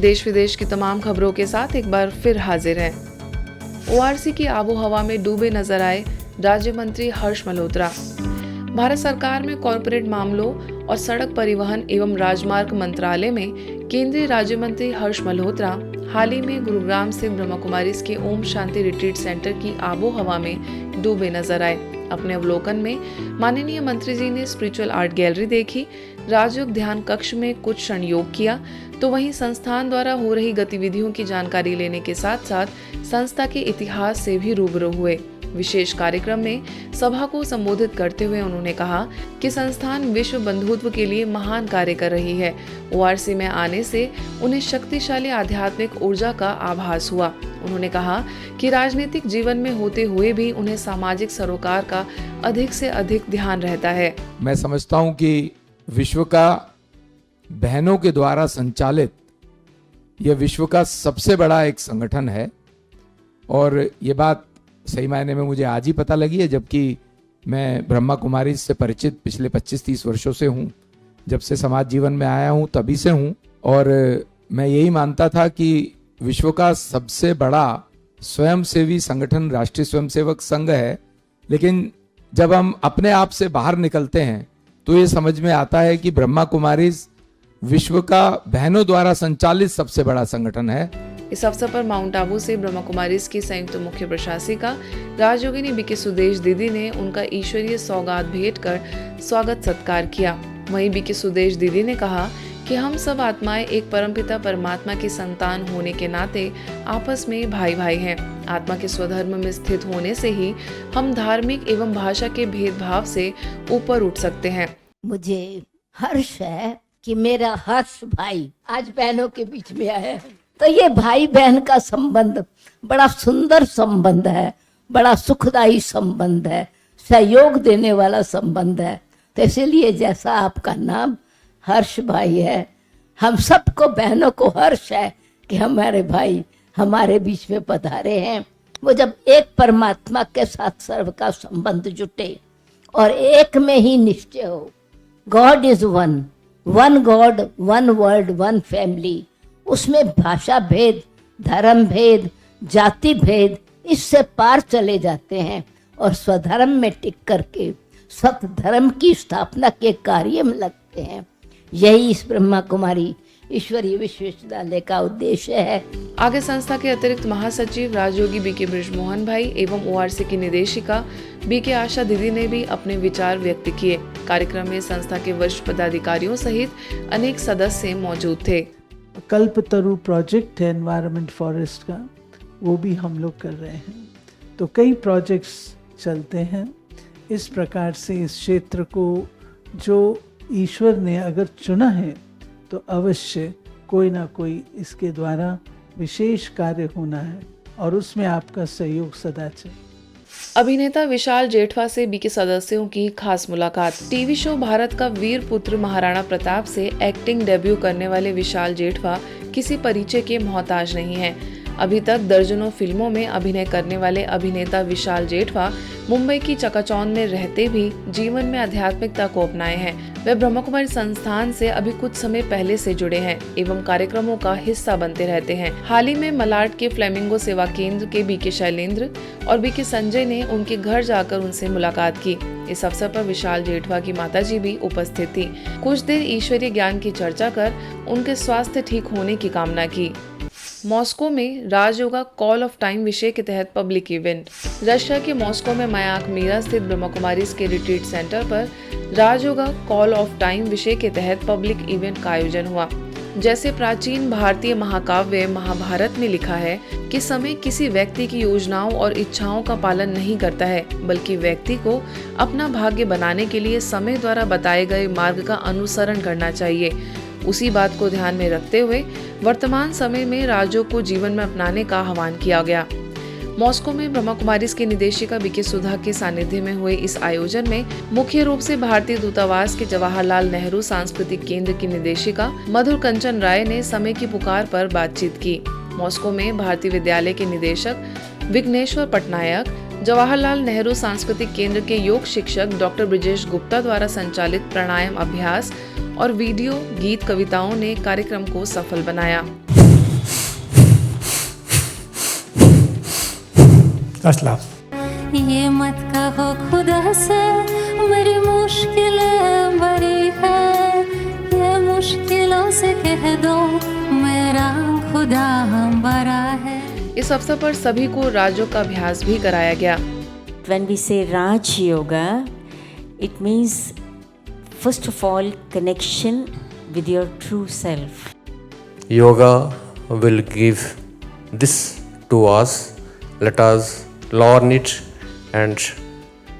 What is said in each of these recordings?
देश विदेश की तमाम खबरों के साथ एक बार फिर हाजिर हैं। ओआरसी की आबो हवा में डूबे नजर आए राज्य मंत्री हर्ष मल्होत्रा। भारत सरकार में कॉर्पोरेट मामलों और सड़क परिवहन एवं राजमार्ग मंत्रालय में केंद्रीय राज्य मंत्री हर्ष मल्होत्रा हाल ही में गुरुग्राम स्थित ब्रह्मा कुमारीज के ओम शांति रिट्रीट सेंटर की आबो हवा में डूबे नजर आए। अपने अवलोकन में माननीय मंत्री जी ने स्पिरिचुअल आर्ट गैलरी देखी, राजयोग ध्यान कक्ष में कुछ क्षण योग किया, तो वहीं संस्थान द्वारा हो रही गतिविधियों की जानकारी लेने के साथ साथ संस्था के इतिहास से भी रूबरू हुए। विशेष कार्यक्रम में सभा को संबोधित करते हुए उन्होंने कहा कि संस्थान विश्व बंधुत्व के लिए महान कार्य कर रही है। ओआरसी में आने से उन्हें शक्तिशाली आध्यात्मिक ऊर्जा का आभास हुआ। उन्होंने कहा कि राजनीतिक जीवन में होते हुए भी उन्हें सामाजिक सरोकार का अधिक से अधिक ध्यान रहता है। मैं समझता हूं कि विश्व का बहनों के द्वारा संचालित यह विश्व का सबसे बड़ा एक संगठन है और ये बात सही मायने में मुझे आज ही पता लगी है, जबकि मैं ब्रह्मा कुमारी से परिचित पिछले 25-30 वर्षों से हूँ। जब से समाज जीवन में आया हूँ तभी से हूँ और मैं यही मानता था कि विश्व का सबसे बड़ा स्वयंसेवी संगठन राष्ट्रीय स्वयंसेवक संघ है, लेकिन जब हम अपने आप से बाहर निकलते हैं तो ये समझ में आता है कि ब्रह्मा कुमारी विश्व का बहनों द्वारा संचालित सबसे बड़ा संगठन है। इस अवसर पर माउंट आबू से ब्रह्मा कुमारीज की संयुक्त मुख्य प्रशासिका राजयोगिनी बीके सुदेश दीदी ने उनका ईश्वरीय सौगात भेंट कर स्वागत सत्कार किया। वहीं बीके सुदेश दीदी ने कहा कि हम सब आत्माएं एक परमपिता परमात्मा की संतान होने के नाते आपस में भाई भाई हैं। आत्मा के स्वधर्म में स्थित होने से ही हम धार्मिक एवं भाषा के भेदभाव से ऊपर उठ सकते हैं। मुझे हर्ष है कि मेरा हर्ष भाई आज बहनों के बीच में आया है। तो ये भाई बहन का संबंध बड़ा सुंदर संबंध है, बड़ा सुखदायी संबंध है, सहयोग देने वाला संबंध है। तो इसीलिए जैसा आपका नाम हर्ष भाई है, हम सबको बहनों को हर्ष है कि हमारे भाई हमारे बीच में पधारे हैं। वो जब एक परमात्मा के साथ सर्व का संबंध जुटे और एक में ही निश्चय हो, God is one, one God, one world, one family, उसमें भाषा भेद, धर्म भेद, जाति भेद इससे पार चले जाते हैं और स्वधर्म में टिक करके सत धर्म की स्थापना के कार्य में लगते हैं। यही इस ब्रह्मा कुमारी ईश्वरीय विश्वविद्यालय का उद्देश्य है। आगे संस्था के अतिरिक्त महासचिव राजयोगी बीके बृजमोहन भाई एवं ओआरसी की निदेशिका बीके आशा दीदी ने भी अपने विचार व्यक्त किए। कार्यक्रम में संस्था के वरिष्ठ पदाधिकारियों सहित अनेक सदस्य मौजूद थे। कल्पतरु प्रोजेक्ट है एनवायरनमेंट फॉरेस्ट का, वो भी हम लोग कर रहे हैं। तो कई प्रोजेक्ट्स चलते हैं। इस प्रकार से इस क्षेत्र को जो ईश्वर ने अगर चुना है तो अवश्य कोई ना कोई इसके द्वारा विशेष कार्य होना है और उसमें आपका सहयोग सदा चाहिए। अभिनेता विशाल जेठवा से बीके सदस्यों की खास मुलाकात। टीवी शो भारत का वीर पुत्र महाराणा प्रताप से एक्टिंग डेब्यू करने वाले विशाल जेठवा किसी परिचय के मोहताज नहीं हैं। अभी तक दर्जनों फिल्मों में अभिनय करने वाले अभिनेता विशाल जेठवा मुंबई की चकाचौंध में रहते भी जीवन में आध्यात्मिकता को अपनाए हैं। वे ब्रह्मा कुमारी संस्थान से अभी कुछ समय पहले से जुड़े हैं एवं कार्यक्रमों का हिस्सा बनते रहते हैं। हाल ही में मलाड के फ्लेमिंगो सेवा केंद्र के बीके शैलेंद्र और बीके संजय ने उनके घर जाकर उनसे मुलाकात की। इस अवसर पर विशाल जेठवा की माताजी भी उपस्थित थी। कुछ देर ईश्वरीय ज्ञान की चर्चा कर उनके स्वास्थ्य ठीक होने की कामना की। मॉस्को में राजयोगा कॉल ऑफ टाइम विषय के तहत पब्लिक इवेंट। रशिया के मॉस्को में मयाक मीरा स्थित ब्रह्मा कुमारीज के रिट्रीट सेंटर पर राजयोगा कॉल ऑफ टाइम विषय के तहत पब्लिक इवेंट का आयोजन हुआ। जैसे प्राचीन भारतीय महाकाव्य महाभारत में लिखा है कि समय किसी व्यक्ति की योजनाओं और इच्छाओं का पालन नहीं करता है, बल्कि व्यक्ति को अपना भाग्य बनाने के लिए समय द्वारा बताए गए मार्ग का अनुसरण करना चाहिए। उसी बात को ध्यान में रखते हुए वर्तमान समय में राजयोग को जीवन में अपनाने का आह्वान किया गया। मॉस्को में ब्रह्मा कुमारीज की निदेशिका बीके सुधा के सानिध्य में हुए इस आयोजन में मुख्य रूप से भारतीय दूतावास के जवाहरलाल नेहरू सांस्कृतिक केंद्र की निदेशिका मधुर कंचन राय ने समय की पुकार पर बातचीत की। मॉस्को में भारतीय विद्यालय के निदेशक विघ्नेश्वर पटनायक, जवाहरलाल नेहरू सांस्कृतिक केंद्र के योग शिक्षक डॉक्टर ब्रिजेश गुप्ता द्वारा संचालित प्राणायाम अभ्यास और वीडियो गीत कविताओं ने कार्यक्रम को सफल बनाया। असलाम। ये मत कहो खुदा से मेरी मुश्किलें बड़ी है, ये मुश्किलों से कह दो मेरा खुदा बड़ा है। इस अवसर पर सभी को राजयोग का अभ्यास भी कराया गया। When we say Raj Yoga, it means first of all connection with your true self. Yoga will give this to us. Let us learn it and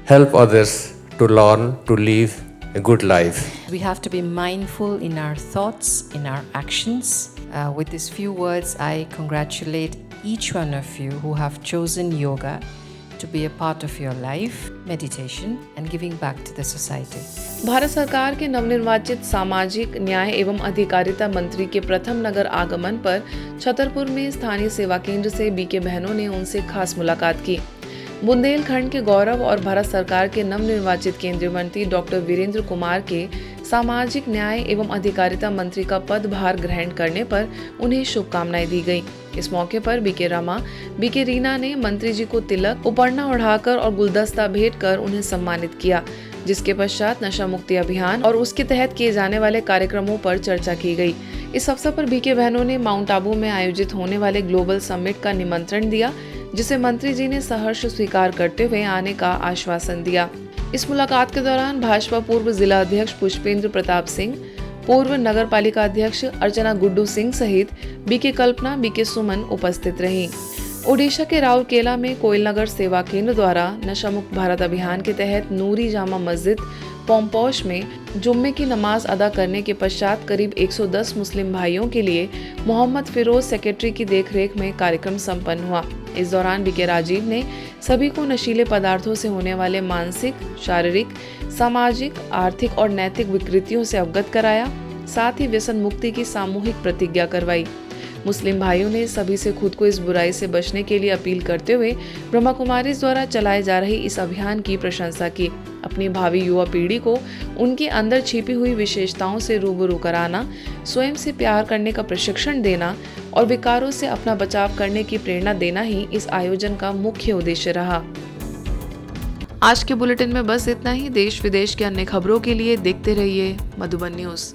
help others to learn to live a good life. We have to be mindful in our thoughts, in our actions. With these few words, I congratulate each one of you who have chosen yoga to be a part of your life, meditation and giving back to the society. Bharat सरकार के नवनिर्वाचित सामाजिक न्याय एवं अधिकारिता मंत्री के प्रथम नगर आगमन पर छतरपुर में स्थानीय सेवा केंद्र से बीके बहनों ने उनसे खास मुलाकात की। बुंदेलखंड के गौरव और भारत सरकार के नवनिर्वाचित केंद्रीय मंत्री डॉक्टर वीरेंद्र कुमार के सामाजिक न्याय एवं अधिकारिता मंत्री का पदभार ग्रहण करने पर उन्हें शुभकामनाएं दी गई। इस मौके पर बीके रमा, बीके रीना ने मंत्री जी को तिलक, उपरना ओढ़ाकर और गुलदस्ता भेंट कर उन्हें सम्मानित किया, जिसके पश्चात नशा मुक्ति अभियान और उसके तहत किए जाने वाले कार्यक्रमों पर चर्चा की गई। इस अवसर पर बीके बहनों ने माउंट आबू में आयोजित होने वाले ग्लोबल समिट का निमंत्रण दिया, जिसे मंत्री जी ने सहर्ष स्वीकार करते हुए आने का आश्वासन दिया। इस मुलाकात के दौरान भाजपा पूर्व जिला अध्यक्ष पुष्पेंद्र प्रताप सिंह, पूर्व नगर पालिका अध्यक्ष अर्चना गुड्डू सिंह सहित बीके कल्पना, बीके सुमन उपस्थित रहीं। ओडिशा के राउरकेला में कोयल नगर सेवा केंद्र द्वारा नशा मुक्त भारत अभियान के तहत नूरी जामा मस्जिद पोम्पोश में जुम्मे की नमाज अदा करने के पश्चात करीब 110 मुस्लिम भाइयों के लिए मोहम्मद फिरोज सेक्रेटरी की देखरेख में कार्यक्रम संपन्न हुआ। इस दौरान बीके राजीव ने सभी को नशीले पदार्थों से होने वाले मानसिक, शारीरिक, सामाजिक, आर्थिक और नैतिक विकृतियों से अवगत कराया, साथ ही व्यसन मुक्ति की सामूहिक प्रतिज्ञा करवाई। मुस्लिम भाइयों ने सभी से खुद को इस बुराई से बचने के लिए अपील करते हुए ब्रह्मा कुमारीज द्वारा चलाए जा रही इस अभियान की प्रशंसा की। अपनी भावी युवा पीढ़ी को उनके अंदर छिपी हुई विशेषताओं से रूबरू कराना, स्वयं से प्यार करने का प्रशिक्षण देना और विकारों से अपना बचाव करने की प्रेरणा देना ही इस आयोजन का मुख्य उद्देश्य रहा। आज के बुलेटिन में बस इतना ही। देश विदेश की अन्य खबरों के लिए देखते रहिए मधुबन न्यूज।